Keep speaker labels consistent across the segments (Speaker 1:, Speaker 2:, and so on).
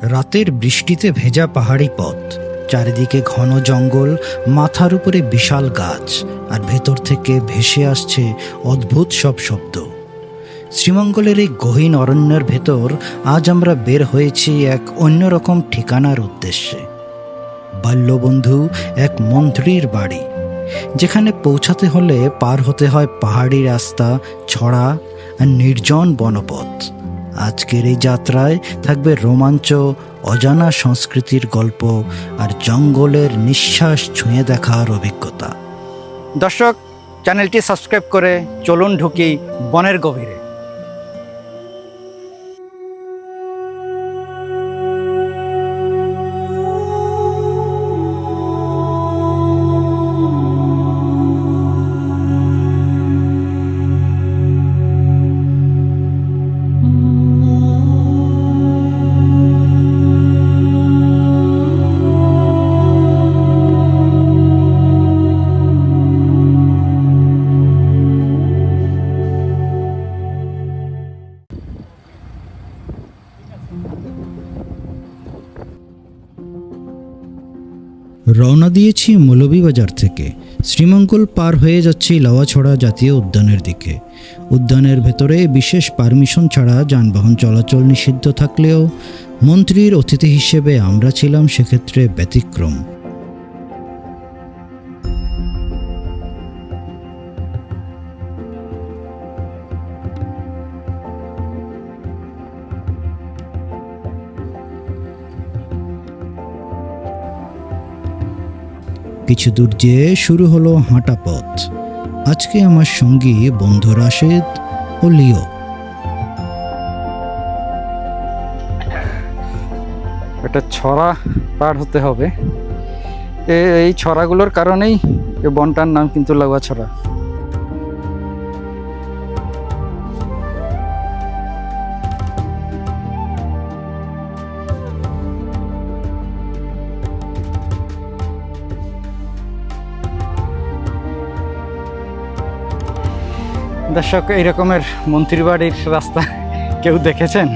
Speaker 1: রাতের বৃষ্টিতে ভেজা পাহাড়ি পথ, চারিদিকে ঘন জঙ্গল, মাথার উপরে বিশাল গাছ, আর ভেতর থেকে ভেসে আসছে অদ্ভুত সব শব্দ। শ্রীমঙ্গলের এই গহীন অরণ্যের ভেতর আজ আমরা বের হয়েছি এক অন্যরকম ঠিকানার উদ্দেশ্যে। বাল্যবন্ধু এক মন্ত্রীর বাড়ি, যেখানে পৌঁছাতে হলে পার হতে হয় পাহাড়ি রাস্তা, ছড়া আর নির্জন বনপথ। আজকের এই যাত্রায় থাকবে রোমাঞ্চ, অজানা সংস্কৃতির গল্প আর জঙ্গলের নিঃশ্বাস ছুঁয়ে দেখার অভিজ্ঞতা। দর্শক, চ্যানেলটি সাবস্ক্রাইব করে চলুন ঢুকি বনের গভীরে। রওনা দিয়েছি মৌলভীবাজার থেকে। শ্রীমঙ্গল পার হয়ে যাচ্ছি লাওয়াছড়া জাতীয় উদ্যানের দিকে। উদ্যানের ভেতরে বিশেষ পারমিশন ছাড়া যানবাহন চলাচল নিষিদ্ধ থাকলেও মন্ত্রীর অতিথি হিসেবে আমরা ছিলাম সেক্ষেত্রে ব্যতিক্রম। কিছু দূর যেয়ে শুরু হলো হাঁটা পথ। আজকে আমার সঙ্গী বন্ধু রাশেদ ও লিও।
Speaker 2: এটা ছড়া পার হতে হবে। এই ছড়াগুলোর কারণেই এই বনটার নাম কিন্তু লাউয়াছড়া। দর্শক, এই রকমের মন্ত্রী বাড়ির রাস্তা কেউ দেখেছেন?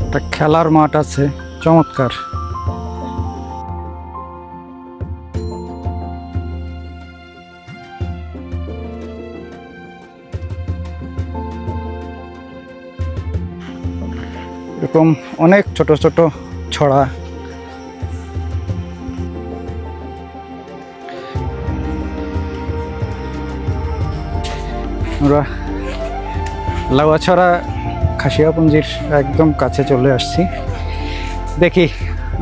Speaker 2: একটা খেলার মাঠ আছে, চমৎকার। এরকম অনেক ছোট ছোট ছড়া। আমরা লাউয়াছড়া খাসিয়াপুঞ্জির একদম কাছে চলে আসছি। দেখি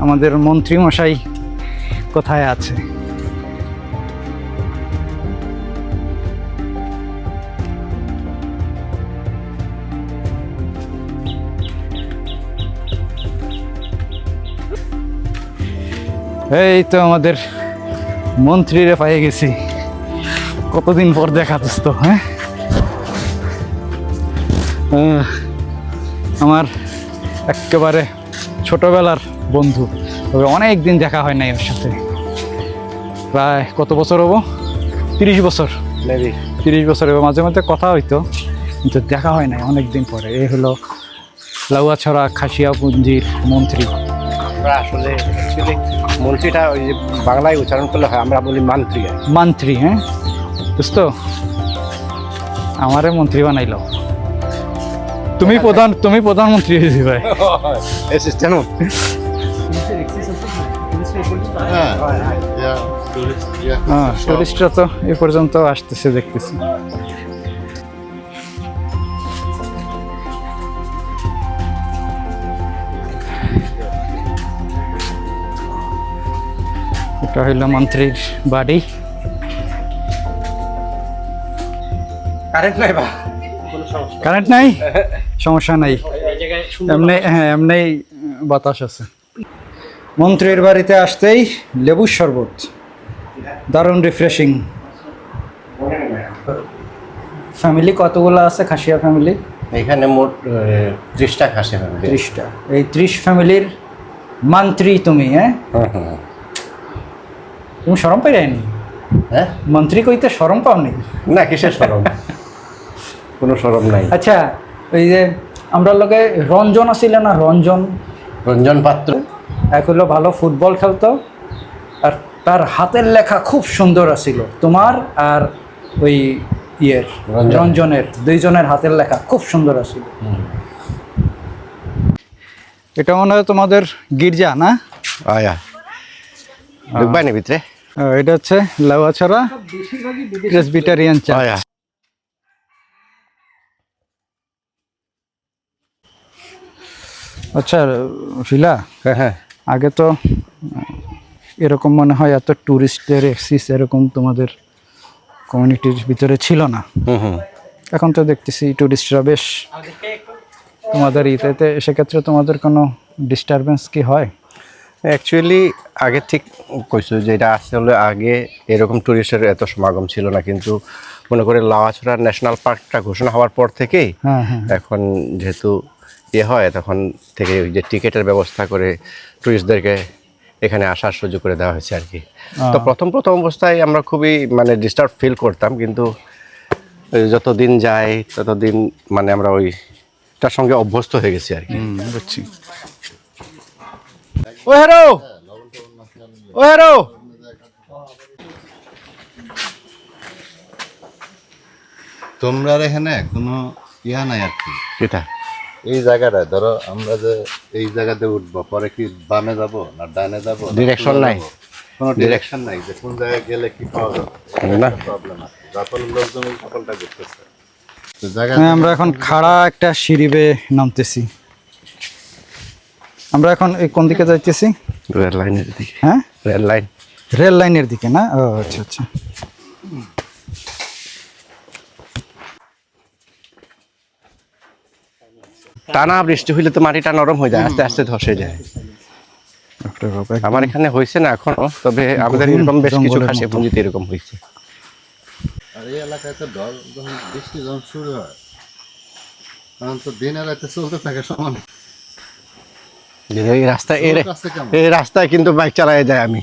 Speaker 2: আমাদের মন্ত্রী মশাই কোথায় আছে। এই তো আমাদের মন্ত্রীরে পেয়ে গেছি। কতদিন পর দেখা দোস্ত। হ্যাঁ, আমার একেবারে ছোটবেলার বন্ধু, তবে অনেক দিন দেখা হয় নাই ওর সাথে। প্রায় কত বছর হবো? 30 বছর, 30 বছর হবে। মাঝে মাঝে কথা হইতো, কিন্তু দেখা হয় নাই অনেক দিন পরে। এই হলো লাউয়াছড়া খাসিয়াপুঞ্জির মন্ত্রী।
Speaker 3: আমরা আসলে মন্ত্রীটা ওই যে বাংলায় উচ্চারণ করলে হয়, আমরা বলি মান্ত্রী।
Speaker 2: মন্ত্রী, হ্যাঁ দোস্ত, আমারে মন্ত্রী বানাইলো। তুমি প্রধানমন্ত্রী হয়েছি ভাই। টুরিস্টরা তো এ পর্যন্ত আসতেছে, দেখতেছি। এটা হইল মন্ত্রীর বাড়ি।
Speaker 3: কারেন্ট নাই বা
Speaker 2: কারেন্ট নাই, সমস্যা নাই, এমনি হ্যাঁ এমনি বাতাস আছে। মন্ত্রীর বাড়িতে আসতেই লেবুর শরবত, দারুণ রিফ্রেশিং। ফ্যামিলি কতগুলো আছে খাসিয়া ফ্যামিলি?
Speaker 3: এখানে মোট 30টা খাসি ফ্যামিলি।
Speaker 2: 30টা। এই 30 ফ্যামিলির মন্ত্রী তুমি? হ্যাঁ, তুমি শরম পাই যায়নি?
Speaker 3: হ্যাঁ,
Speaker 2: মন্ত্রী কইতে শরম পাওনি?
Speaker 3: না, কিসের শরম? কোনো সরম নাই।
Speaker 2: আচ্ছা, ওই যে আমরা লগে রঞ্জন ছিল না,
Speaker 3: রঞ্জন পাত্র
Speaker 2: এক হলো ভালো ফুটবল খেলতো, আর তার হাতের লেখা খুব সুন্দর আছিল। তোমার আর ওই ইয়ের রঞ্জনের দুইজনের হাতের লেখা খুব সুন্দর আছিল। এটা মনে হয় তোমাদের গির্জা না?
Speaker 3: আয়া ঢুকবাই না ভিতরে?
Speaker 2: এটা হচ্ছে লাউয়াছড়া প্রেসবিটারিয়ান চার্চ।
Speaker 3: আয়া
Speaker 2: আচ্ছা ফিলা,
Speaker 3: হ্যাঁ
Speaker 2: আগে তো এরকম মনে হয় এত ট্যুরিস্টের এক্সিস এরকম তোমাদের কমিউনিটির ভিতরে ছিল না। এখন তো দেখতেছি ট্যুরিস্টরা বেশ তোমাদের ইতে, সেক্ষেত্রে তোমাদের কোনো ডিস্টারবেন্স কি হয়?
Speaker 3: অ্যাকচুয়ালি আগে ঠিক কইছো, যেটা আসলে আগে এরকম টুরিস্টের এত সমাগম ছিল না, কিন্তু মনে করে লাউয়াছড়া ন্যাশনাল পার্কটা ঘোষণা হওয়ার পর থেকেই এখন যেহেতু হয়, তখন থেকে ওই যে টিকিটের ব্যবস্থা করে টুরিস্টদেরকে এখানে আসার সুযোগ করে দেওয়া হয়েছে আর কি। তো প্রথম অবস্থায় আমরা খুবই মানে ডিস্টার্ব ফিল করতাম, কিন্তু যত দিন যায় ততদিন মানে আমরা ওইটার সঙ্গে অভ্যস্ত হয়ে গেছি আর কি।
Speaker 2: বুঝছি।
Speaker 3: ও হেরো, ও হেরো,
Speaker 4: তোমরা এখানে কোনো ইয়া নাই আর কি।
Speaker 3: কেটা
Speaker 4: এই জায়গাটা ধরো আমরা যে এই জায়গাতে উঠবো, পরে কি বামে যাব না ডানে যাব,
Speaker 3: ডিরেকশন নাই,
Speaker 4: কোনো ডিরেকশন নাই যে কোন জায়গায় গেলে কি পাওয়া যাবে
Speaker 3: না।
Speaker 4: প্রবলেম আছে, যার ফলে লোকজন এই সকলটা ঘুরতেছে। তো জায়গা
Speaker 2: আমরা এখন খাড়া একটা সিঁড়ি বেয়ে নামতেছি। আমরা এখন এই কোন দিকে যাইতেছি?
Speaker 3: রেল লাইনের দিকে।
Speaker 2: হ্যাঁ,
Speaker 3: রেল লাইন,
Speaker 2: রেল লাইনের দিকে না? ও আচ্ছা আচ্ছা।
Speaker 3: টানা বৃষ্টি হইলে তো মাটিটা নরম হয়ে যায়, আস্তে আস্তে ধসে যায়। আমার এখানে হয়েছে না এখনো, তবে আমাদের এরকম বেশ কিছু
Speaker 2: জঙ্গলের
Speaker 3: খাসি
Speaker 2: মতো।
Speaker 3: পুঁজিতে এরকম হয়েছে।
Speaker 4: আর এই এলাকায় তো ঢল যখন বৃষ্টি যখন শুরু হয় তখন তো দিনে রাতে চলতে থাকে সমান।
Speaker 3: এই রাস্তায়
Speaker 4: কাছে কেমন?
Speaker 3: এই রাস্তায় কিন্তু বাইক চালাই যায় আমি।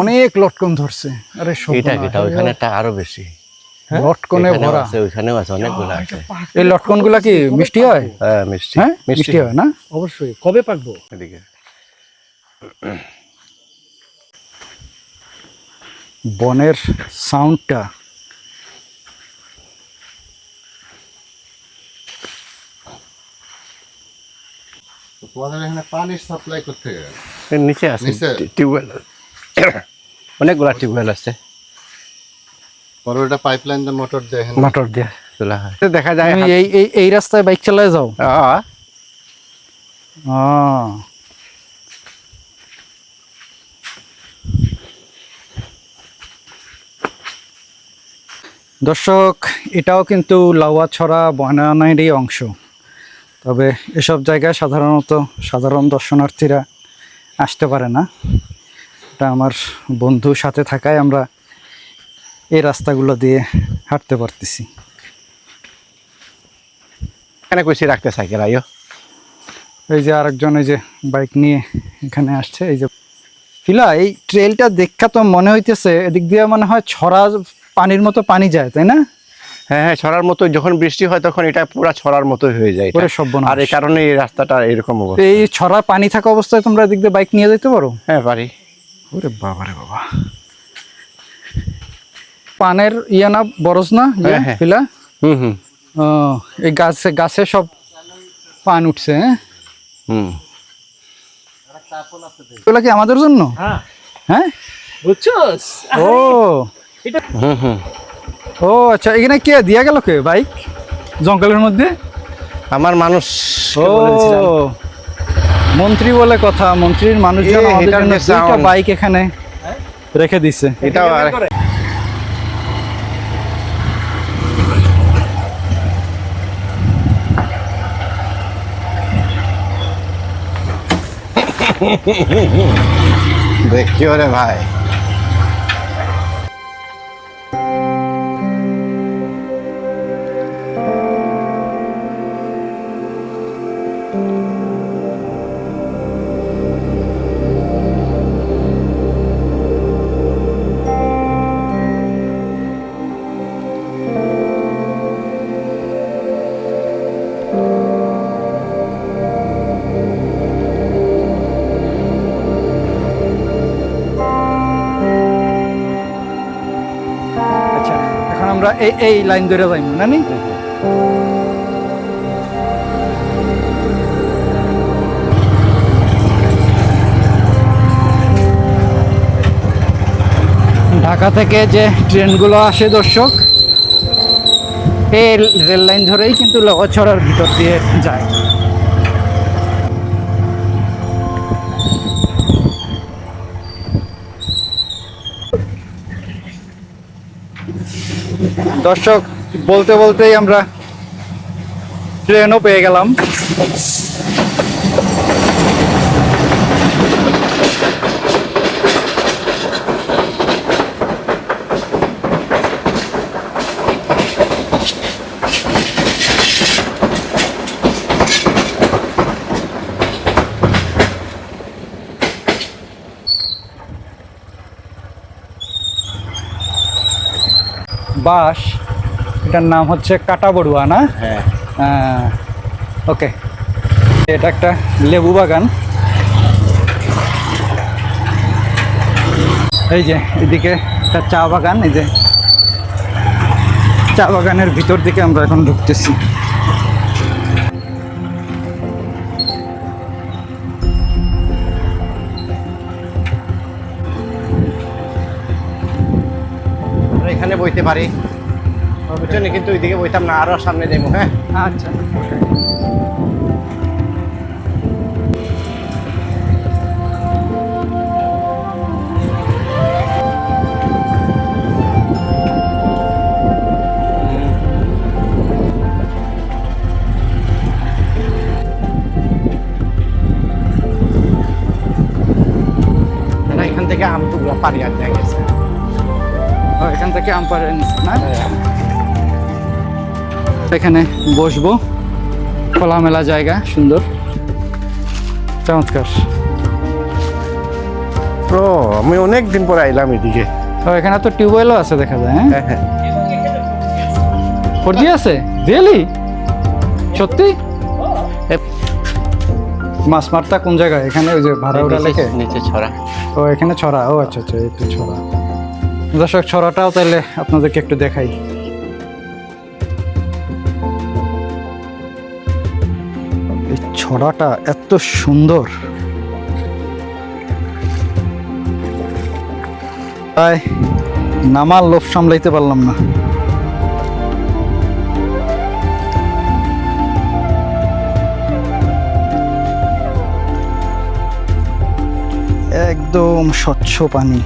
Speaker 2: অনেক লটকন ধরছে। আরে
Speaker 3: এটা ওইখানেটা আরো বেশি,
Speaker 2: লটকনে
Speaker 3: এখানেও
Speaker 2: ভরা।
Speaker 3: আছে, ওইখানেও আছে, অনেকগুলো আছে।
Speaker 2: এই লটকন গুলা কি মিষ্টি হয়?
Speaker 3: হ্যাঁ মিষ্টি,
Speaker 2: হ্যাঁ মিষ্টি হয় না? অবশ্যই। কবে পাকবো?
Speaker 3: এদিকে
Speaker 2: বনের সাউন্ডটা
Speaker 4: তো তোমাদের এখানে পানির সাপ্লাই করতে গেলে
Speaker 3: এর নিচে আছে
Speaker 4: নিচে?
Speaker 3: টিউবওয়েল, অনেকগুলা টিউবওয়েল আছে,
Speaker 4: পরে ওটা পাইপলাইন দিয়ে মোটর দিয়ে এখানে
Speaker 3: মোটর দিয়ে তোলা হয়। দেখা যায়
Speaker 2: তুমি এই রাস্তায় বাইক চালায় যাও? আহ, দর্শক, এটাও কিন্তু লাউয়াছড়া বনায়নেরই অংশ। তবে এসব জায়গায় সাধারণত সাধারণ দর্শনার্থীরা আসতে পারে না। এটা আমার বন্ধুর সাথে থাকায় আমরা এই রাস্তাগুলো দিয়ে হাঁটতে পারতেছি।
Speaker 3: এখানে কইছি রাখতে সাইকেল আইও।
Speaker 2: এই যে আরেকজন এই যে বাইক নিয়ে এখানে আসছে। এই যে ফিলা, এই ট্রেলটা দেখা তো মনে হইতেছে এদিক দিয়ে মনে হয় ছড়া পানির মতো পানি যায়, তাই না?
Speaker 3: হ্যাঁ হ্যাঁ, ছড়ার মতো, যখন বৃষ্টি হয় তখন এটা পুরো ছড়ার মতোই হয়ে যায় এটা।
Speaker 2: ওরে সর্বনাশ।
Speaker 3: আর এই কারণে এই রাস্তাটা এরকম
Speaker 2: তো
Speaker 3: অবস্থা।
Speaker 2: এই ছড়া পানি থাকা অবস্থায় তোমরা এদিক দিয়ে বাইক নিয়ে যেতে পারো?
Speaker 3: হ্যাঁ পারি।
Speaker 2: ওরে বাবা রে বাবা, পানের ইয়া না বরজ না
Speaker 3: হ্যাঁ, হ্যাঁ।
Speaker 2: ফিলা?
Speaker 3: হুম
Speaker 2: ও, এই গাছে সব পান উঠছে।
Speaker 3: হুম।
Speaker 2: এগুলো কি আমাদের জন্য? হ্যাঁ
Speaker 5: বুঝছস?
Speaker 2: ও
Speaker 3: হুম।
Speaker 2: ও আচ্ছা, এখানে কে দিয়া গেল কে বাইক জঙ্গলের মধ্যে?
Speaker 3: আমার মানুষ
Speaker 2: ও, মন্ত্রী বলে কথা, মন্ত্রীর মানুষজন
Speaker 3: এ,
Speaker 2: আমাদের
Speaker 3: এটার
Speaker 2: জন্য
Speaker 3: যে
Speaker 2: দুইটা
Speaker 3: sound।
Speaker 2: বাইক এখানে রেখে দিছে।
Speaker 3: এটাও আর দেখিও রে ভাই।
Speaker 2: আমরা এই লাইন ধরে যাইব না নি? ঢাকা থেকে যে ট্রেনগুলো আসে দর্শক, এই রেল লাইন ধরেই কিন্তু লোহাছড়ার ভিতর দিয়ে যায়। দর্শক, বলতে বলতেই আমরা ট্রেনও পেয়ে গেলাম। বাস, এটার নাম হচ্ছে কাটাবড়ুয়া না?
Speaker 3: হ্যাঁ।
Speaker 2: ওকে, এটা একটা লেবু বাগান। এই যে এদিকে একটা চা বাগান, এই যে চা বাগানের ভিতর দিকে আমরা এখন ঢুকতেছি।
Speaker 3: আমরা এখানে বইতে পারি, বুঝছেন, কিন্তু ওইদিকে বইতাম না, আরো সামনে যাবো। হ্যাঁ,
Speaker 2: আচ্ছা,
Speaker 3: এখান থেকে আমটুগুলো পারি আর দেখা গেছে।
Speaker 2: এখান থেকে আম্পায়ার না, এখানে বসবো, খোলামেলা জায়গা, সুন্দর, চমৎকার।
Speaker 3: ও, আমি অনেক দিন পরে আইলাম এদিকে।
Speaker 2: এখানে তো টিউবওয়েলও আছে দেখা যায়। হ্যাঁ,
Speaker 3: হ্যাঁ,
Speaker 2: ফোরজি আছে? রিয়েলি? সত্যি? মাছ মারতা কোন জায়গায়? এখানে ওই যে ভাড়াউড়া লেখে
Speaker 3: নিচে ছড়া।
Speaker 2: ও, এখানে ছড়া। ও আচ্ছা আচ্ছা, এই তো ছড়া। দর্শক, ছড়াটাও তাহলে আপনাদেরকে একটু দেখাই। এই ছড়াটা এত সুন্দর, তাই নামার লোভ সামলাইতে পারলাম না। একদম স্বচ্ছ পানি।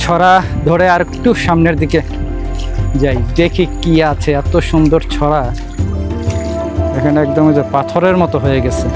Speaker 2: ছড়া ধরে আর একটু সামনের দিকে যাই, দেখি কি আছে। এত সুন্দর ছড়া, এখানে একদম যে পাথরের মতো হয়ে গেছে।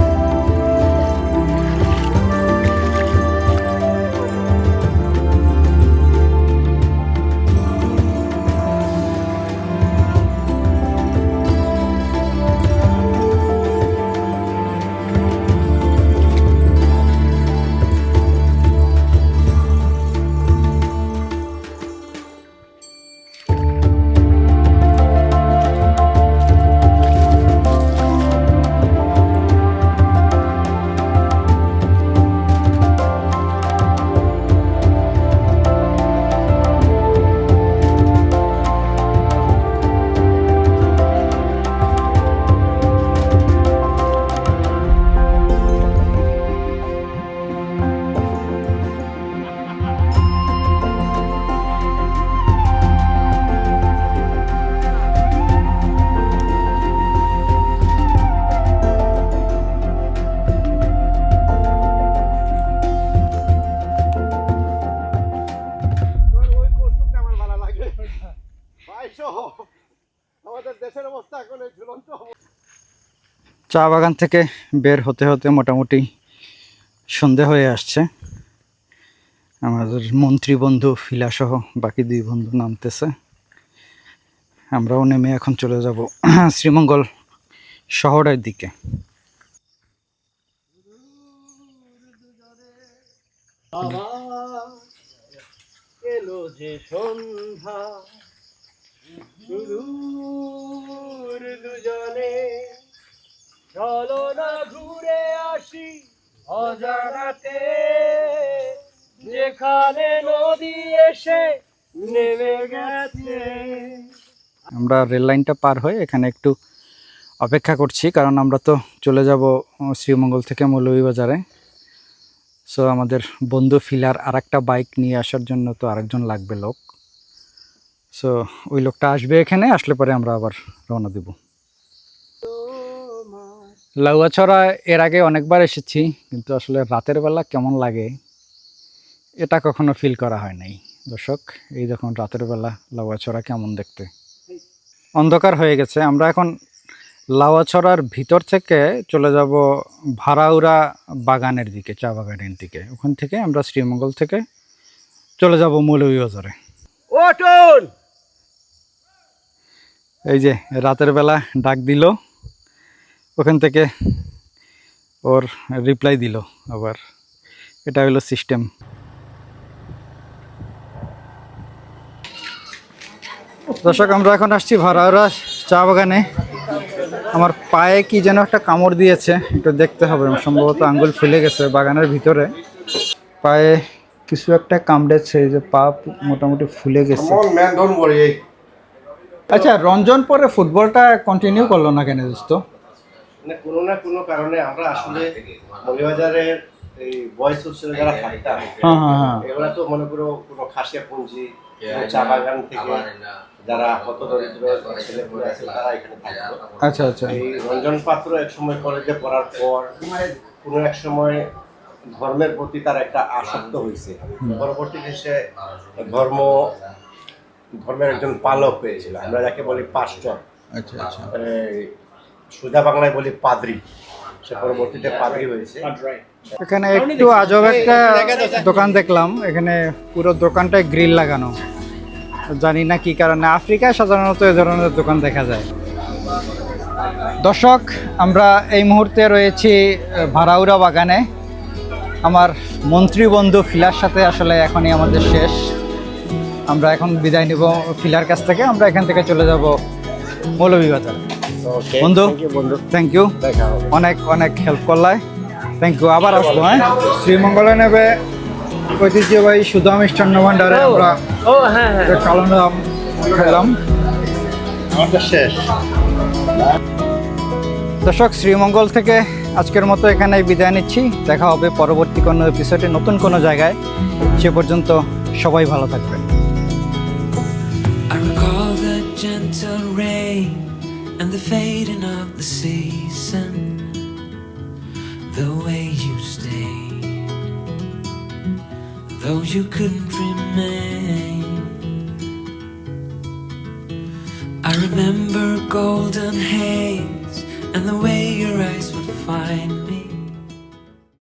Speaker 2: চা বাগান থেকে বের হতে হতে মোটামুটি সন্ধে হয়ে আসছে। আমাদের মন্ত্রী বন্ধু ফিলাসহ বাকি দুই বন্ধু নামতেছে, আমরাও নেমে এখন চলে যাব শ্রীমঙ্গল শহরের দিকে।
Speaker 3: এলো যে সন্ধ্যা, দুজনে চলো না ঘুরে আসি
Speaker 2: অজানাতে যেখানে নদী এসে নেমে গেছে। আমরা রেল লাইনটা পার হয়ে এখানে একটু অপেক্ষা করছি, কারণ আমরা তো চলে যাব শ্রীমঙ্গল থেকে মৌলভীবাজারে। সো আমাদের বন্ধু ফিলার আরেকটা বাইক নিয়ে আসার জন্য তো আরেকজন লাগবে লোক। সো ওই লোকটা আসবে, এখানে আসলে পরে আমরা আবার রওনা দেব। লাউয়াছড়া এর আগে অনেকবার এসেছি, কিন্তু আসলে রাতের বেলা কেমন লাগে এটা কখনো ফিল করা হয় নাই। দর্শক, এই দেখুন রাতের বেলা লাউয়াছড়া কেমন দেখতে। অন্ধকার হয়ে গেছে। আমরা এখন লাউয়াছড়ার ভিতর থেকে চলে যাব ভাড়াউড়া বাগানের দিকে, চা বাগানের দিকে। ওখান থেকে আমরা শ্রীমঙ্গল থেকে চলে যাব মৌলভীবাজারে। এই যে রাতের বেলা ডাক দিল, ওখান থেকে ওর রিপ্লাই দিল আবার। এটা হলো সিস্টেম। দর্শক, আমরা এখন আসছি ভাড়াউড়া চা বাগানে। আমার পায়ে কি যেন একটা কামড় দিয়েছে, একটু দেখতে হবে। সম্ভবত আঙ্গুল ফুলে গেছে বাগানের ভিতরে। পায়ে কিছু একটা কামড়েছে, এই যে পা মোটামুটি ফুলে গেছে। আচ্ছা, রঞ্জন পরে ফুটবলটা কন্টিনিউ করলো না কেন দোস্ত?
Speaker 3: মানে কোনো না কোনো কারণে আমরা আসলে মৌলভীবাজারের এই বয়স হোস্টেলে যারা থাকতাম, এগুলা তো মনে করো কোনো খাসিয়া পুঞ্জি চা বাগান থেকে যারা হতদরিদ্র ছেলেপুলে আছে তারা এখানে থাকতো।
Speaker 2: আচ্ছা আচ্ছা।
Speaker 3: এই রঞ্জন পাত্র এক সময় কলেজে পড়ার পর কোনো এক সময় ধর্মের প্রতি তার একটা আসক্ত হয়েছে। পরবর্তীতে সে ধর্মের একজন পালক হয়েছিল, আমরা যাকে বলি পাস্টর।
Speaker 2: আচ্ছা আচ্ছা।
Speaker 3: সোজা বাংলায় বলি পাদ্রী। সে পরবর্তীতে পাদ্রী হয়েছে।
Speaker 2: এখানে একটু আজব একটা দোকান দেখলাম, এখানে পুরো দোকানটায় গ্রিল লাগানো। জানি না কি কারণে, আফ্রিকায় সাধারণত এ ধরনের দোকান দেখা যায়। দর্শক, আমরা এই মুহূর্তে রয়েছি ভাড়াউড়া বাগানে। আমার মন্ত্রী বন্ধু ফিলার সাথে আসলে এখনই আমাদের শেষ। আমরা এখন বিদায় নিব ফিলার কাছ থেকে। আমরা এখান থেকে চলে যাব মৌলভীবাজার। বন্ধু, থ্যাংক ইউ, অনেক অনেক হেল্প করলায়। থ্যাংক ইউ, আবার আসবো। হ্যাঁ, শ্রীমঙ্গলে নেবে ঐতিহ্যবাহী সুধা মিষ্টান্ন ভান্ডারে আমরা কালো আম খেলাম।
Speaker 3: আমাদের শেষ।
Speaker 2: দর্শক, শ্রীমঙ্গল থেকে আজকের মতো এখানেই বিদায় নিচ্ছি। দেখা হবে পরবর্তী কোনো এপিসোডে নতুন কোনো জায়গায়। সে পর্যন্ত সবাই ভালো থাকবেন।
Speaker 5: I recall the gentle rain and the fading of the season, the way you stayed, though you couldn't remain. I remember golden haze and the way your eyes would find me